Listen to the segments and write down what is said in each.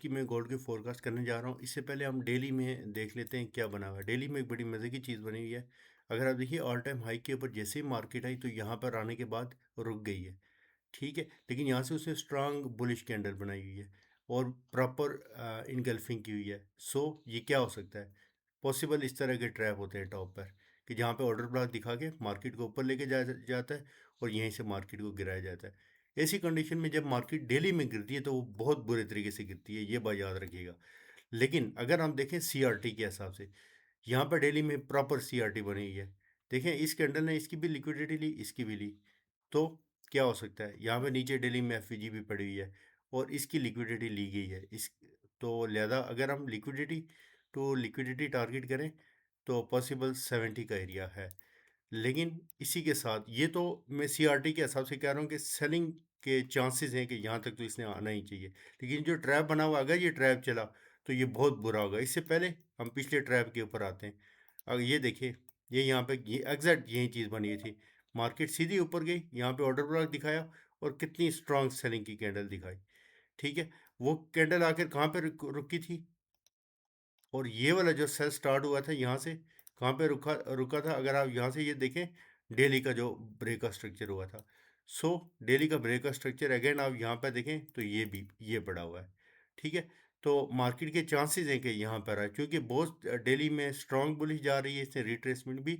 की मैं गोल्ड की फोरकास्ट करने जा रहा हूँ। इससे पहले हम डेली में देख लेते हैं क्या बना हुआ है। डेली में एक बड़ी मज़े की चीज़ बनी हुई है। अगर आप देखिए ऑल टाइम हाई के ऊपर जैसे ही मार्केट आई तो यहाँ पर आने के बाद रुक गई है। ठीक है, लेकिन यहाँ से उसने स्ट्रांग बुलिश कैंडल बनाई हुई है और प्रॉपर इनगल्फिंग की हुई है। सो ये क्या हो सकता है? पॉसिबल इस तरह के ट्रैप होते हैं टॉप पर कि जहाँ पे ऑर्डर ब्लॉक दिखा के मार्केट को ऊपर लेके जाता है और यहीं से मार्केट को गिराया जाता है। ऐसी कंडीशन में जब मार्केट डेली में गिरती है तो वो बहुत बुरे तरीके से गिरती है, ये बात याद रखिएगा। लेकिन अगर हम देखें सीआरटी के हिसाब से, यहाँ पर डेली में प्रॉपर सीआरटी बनी हुई है। देखें इस कैंडल ने इसकी भी लिक्विडिटी ली, इसकी भी ली। तो क्या हो सकता है? यहाँ पे नीचे डेली में एफवीजी भी पड़ी हुई है और इसकी लिक्विडिटी ली गई है। इस तो लिहाजा अगर हम लिक्विडिटी टारगेट करें तो पॉसिबल 70 का एरिया है। लेकिन इसी के साथ ये तो मैं सीआरटी के हिसाब से कह रहा हूँ कि सेलिंग के चांसेस हैं कि यहाँ तक तो इसने आना ही चाहिए। लेकिन जो ट्रैप बना हुआ, अगर ये ट्रैप चला तो ये बहुत बुरा होगा। इससे पहले हम पिछले ट्रैप के ऊपर आते हैं। अब ये देखिए, ये यहाँ पे ये एग्जैक्ट यही चीज़ बनी हुई थी। मार्केट सीधी ऊपर गई, यहाँ पे ऑर्डर ब्लॉक दिखाया और कितनी स्ट्रांग सेलिंग की कैंडल दिखाई। ठीक है, वो कैंडल आखिर कहाँ पे रुकी थी? और ये वाला जो सेल स्टार्ट हुआ था यहाँ से कहाँ पे रुका रुका था? अगर आप यहाँ से ये देखें, डेली का जो ब्रेक का स्ट्रक्चर हुआ था। सो डेली का ब्रेक का स्ट्रक्चर अगेन आप यहाँ पे देखें तो ये पड़ा हुआ है। ठीक है, तो मार्केट के चांसेस हैं कि यहाँ पर आए, क्योंकि बहुत डेली में स्ट्रांग बुलिश जा रही है, इससे रिट्रेसमेंट भी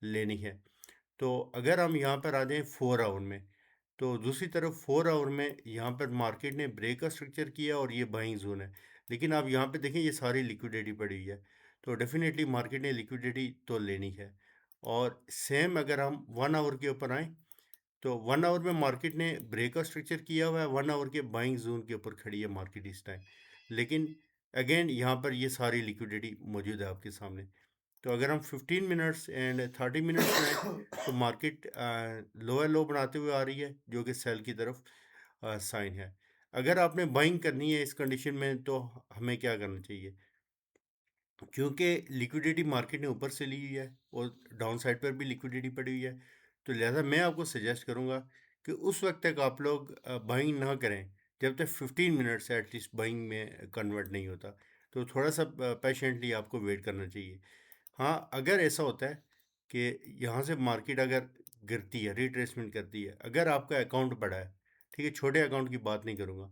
लेनी है। तो अगर हम यहाँ पर आ जाएं 4 आवर में, तो दूसरी तरफ 4 आवर में यहाँ पर मार्केट ने ब्रेक का स्ट्रक्चर किया और ये बाइंग जोन है। लेकिन आप यहाँ पे देखें ये सारी लिक्विडिटी पड़ी हुई है, तो डेफिनेटली मार्केट ने लिक्विडिटी तो लेनी है। और सेम अगर हम 1 आवर के ऊपर आएँ तो 1 आवर में मार्केट ने ब्रेक का स्ट्रक्चर किया हुआ है। 1 आवर के बाइंग जोन के ऊपर खड़ी है मार्केट इस टाइम। लेकिन अगेन यहाँ पर ये सारी लिक्विडिटी मौजूद है आपके सामने। तो अगर हम 15 मिनट्स एंड 30 मिनट्स में आए तो मार्केट लोअर लो बनाते हुए आ रही है, जो कि सेल की तरफ साइन है। अगर आपने बाइंग करनी है इस कंडीशन में तो हमें क्या करना चाहिए? क्योंकि लिक्विडिटी मार्केट ने ऊपर से ली हुई है और डाउन साइड पर भी लिक्विडिटी पड़ी हुई है, तो लिहाजा मैं आपको सजेस्ट करूंगा कि उस वक्त तक आप लोग बाइंग ना करें जब तक 15 मिनट से एटलीस्ट बाइंग में कन्वर्ट नहीं होता। तो थोड़ा सा पेशेंटली आपको वेट करना चाहिए। हाँ, अगर ऐसा होता है कि यहाँ से मार्केट अगर गिरती है, रिट्रेसमेंट करती है, अगर आपका अकाउंट बड़ा है, ठीक है, छोटे अकाउंट की बात नहीं करूँगा,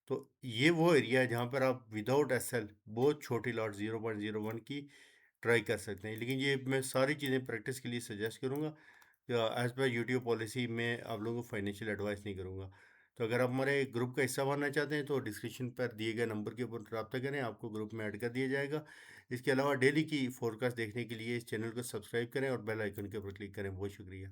तो ये वो एरिया है जहाँ पर आप विदाउट एसएल बहुत छोटी लॉट 0.01 की ट्राई कर सकते हैं। लेकिन ये मैं सारी चीज़ें प्रैक्टिस के लिए सजेस्ट करूँगा। एज पर यूट्यूब पॉलिसी में आप लोगों को फाइनेंशियल एडवाइस नहीं करूँगा। तो अगर आप हमारे ग्रुप का हिस्सा बनना चाहते हैं तो डिस्क्रिप्शन पर दिए गए नंबर के ऊपर रब्ता करें, आपको ग्रुप में ऐड कर दिया जाएगा। इसके अलावा डेली की फोरकास्ट देखने के लिए इस चैनल को सब्सक्राइब करें और बेल आइकन के ऊपर क्लिक करें। बहुत शुक्रिया।